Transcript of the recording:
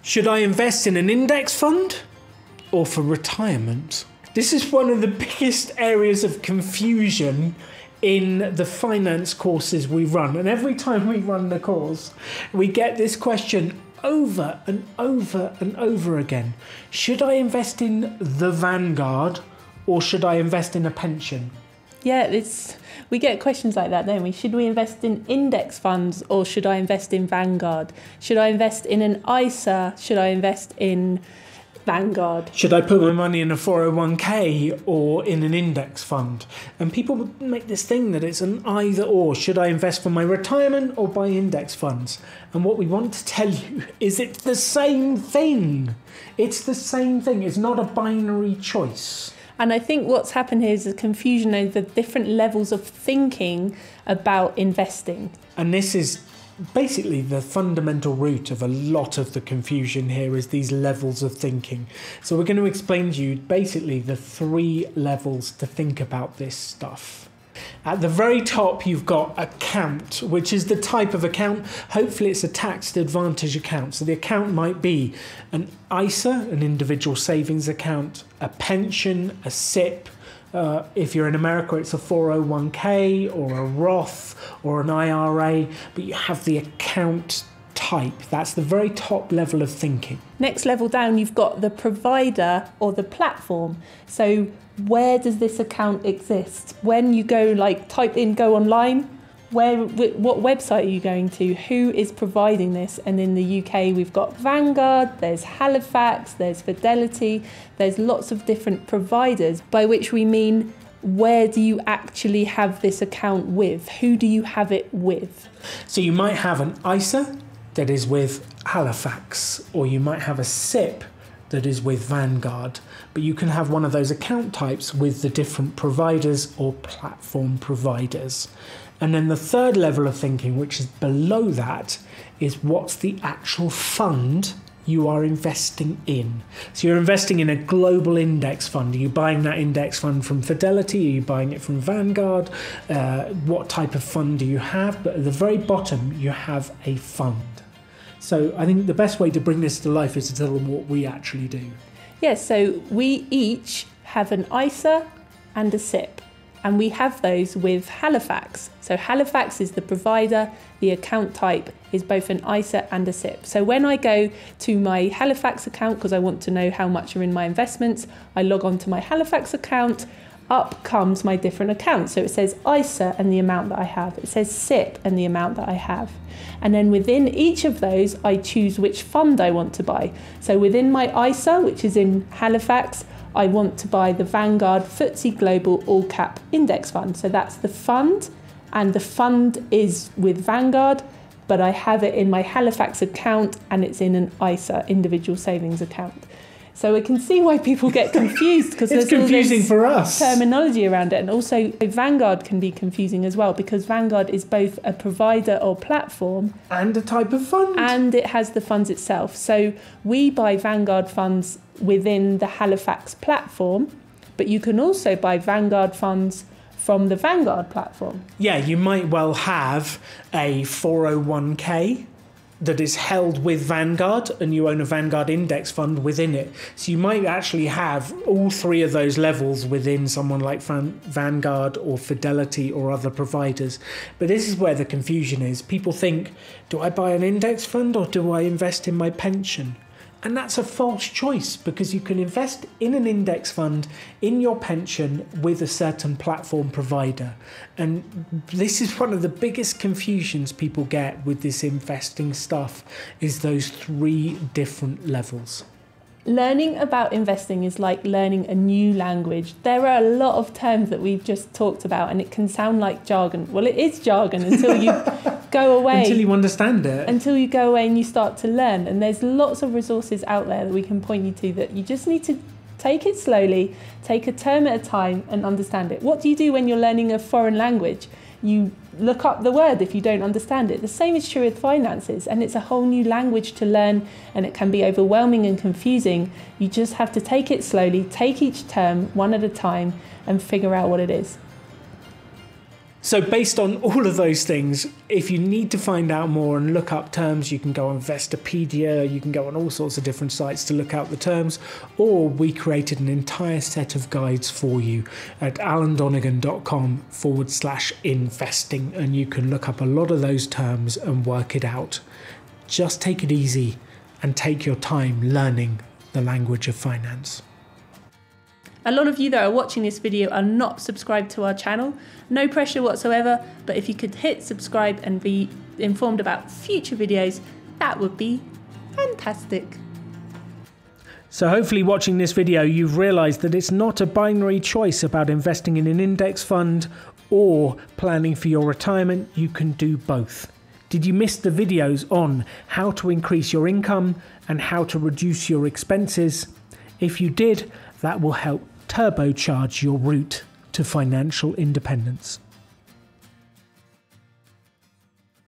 Should I invest in an index fund or for retirement? This is one of the biggest areas of confusion in the finance courses we run. And every time we run the course, we get this question over and over and over again. Should I invest in the Vanguard or should I invest in a pension? Yeah, we get questions like that, don't we? Should we invest in index funds or should I invest in Vanguard? Should I invest in an ISA? Should I invest in Vanguard? Should I put my money in a 401k or in an index fund? And people make this thing that it's an either or. Should I invest for my retirement or buy index funds? And what we want to tell you is it's the same thing. It's the same thing. It's not a binary choice. And I think what's happened here is a confusion over different levels of thinking about investing. And this is basically the fundamental root of a lot of the confusion here, is these levels of thinking. So we're going to explain to you basically the 3 levels to think about this stuff. At the very top, you've got account, which is the type of account. Hopefully it's a tax advantage account. So the account might be an ISA, an individual savings account, a pension, a SIP. If you're in America, it's a 401k or a Roth or an IRA, but you have the account type. That's the very top level of thinking. Next level down, you've got the provider or the platform. So where does this account exist? When you go, type in go online, what website are you going to? Who is providing this? And in the UK, we've got Vanguard, there's Halifax, there's Fidelity, there's lots of different providers, by which we mean where do you actually have this account with? Who do you have it with? So you might have an ISA that is with Halifax, or you might have a SIP that is with Vanguard, but you can have one of those account types with the different providers or platform providers. And then the third level of thinking, which is below that, is what's the actual fund you are investing in. So you're investing in a global index fund. Are you buying that index fund from Fidelity? Are you buying it from Vanguard? What type of fund do you have? But at the very bottom, you have a fund. So I think the best way to bring this to life is to tell them what we actually do. Yes, so we each have an ISA and a SIP, and we have those with Halifax. So Halifax is the provider, the account type is both an ISA and a SIP. So when I go to my Halifax account, because I want to know how much are in my investments, I log on to my Halifax account, up comes my different accounts. So it says ISA and the amount that I have. It says SIP and the amount that I have. And then within each of those, I choose which fund I want to buy. So within my ISA, which is in Halifax, I want to buy the Vanguard FTSE Global All Cap Index Fund. So that's the fund, and the fund is with Vanguard, but I have it in my Halifax account and it's in an ISA, individual savings account. So we can see why people get confused, because it's there's confusing all this for us. Terminology around it. And also Vanguard can be confusing as well, because Vanguard is both a provider or platform and a type of fund. And it has the funds itself. So we buy Vanguard funds within the Halifax platform, but you can also buy Vanguard funds from the Vanguard platform. Yeah, you might well have a 401k that is held with Vanguard, and you own a Vanguard index fund within it. So you might actually have all 3 of those levels within someone like Vanguard or Fidelity or other providers. But this is where the confusion is. People think, do I buy an index fund or do I invest in my pension? And that's a false choice, because you can invest in an index fund in your pension with a certain platform provider. And this is one of the biggest confusions people get with this investing stuff, is those 3 different levels. Learning about investing is like learning a new language. There are a lot of terms that we've just talked about, and it can sound like jargon. Well, it is jargon until you go away. Until you understand it. Until you go away and you start to learn. And there's lots of resources out there that we can point you to, that you just need to take it slowly, take a term at a time and understand it. What do you do when you're learning a foreign language? You look up the word if you don't understand it. The same is true with finances, and it's a whole new language to learn, and it can be overwhelming and confusing. You just have to take it slowly, take each term one at a time and figure out what it is. So based on all of those things, if you need to find out more and look up terms, you can go on Investopedia, you can go on all sorts of different sites to look out the terms, or we created an entire set of guides for you at alandonegan.com/investing, and you can look up a lot of those terms and work it out. Just take it easy and take your time learning the language of finance. A lot of you that are watching this video are not subscribed to our channel. No pressure whatsoever, but if you could hit subscribe and be informed about future videos, that would be fantastic. So hopefully watching this video, you've realized that it's not a binary choice about investing in an index fund or planning for your retirement. You can do both. Did you miss the videos on how to increase your income and how to reduce your expenses? If you did, that will help turbocharge your route to financial independence.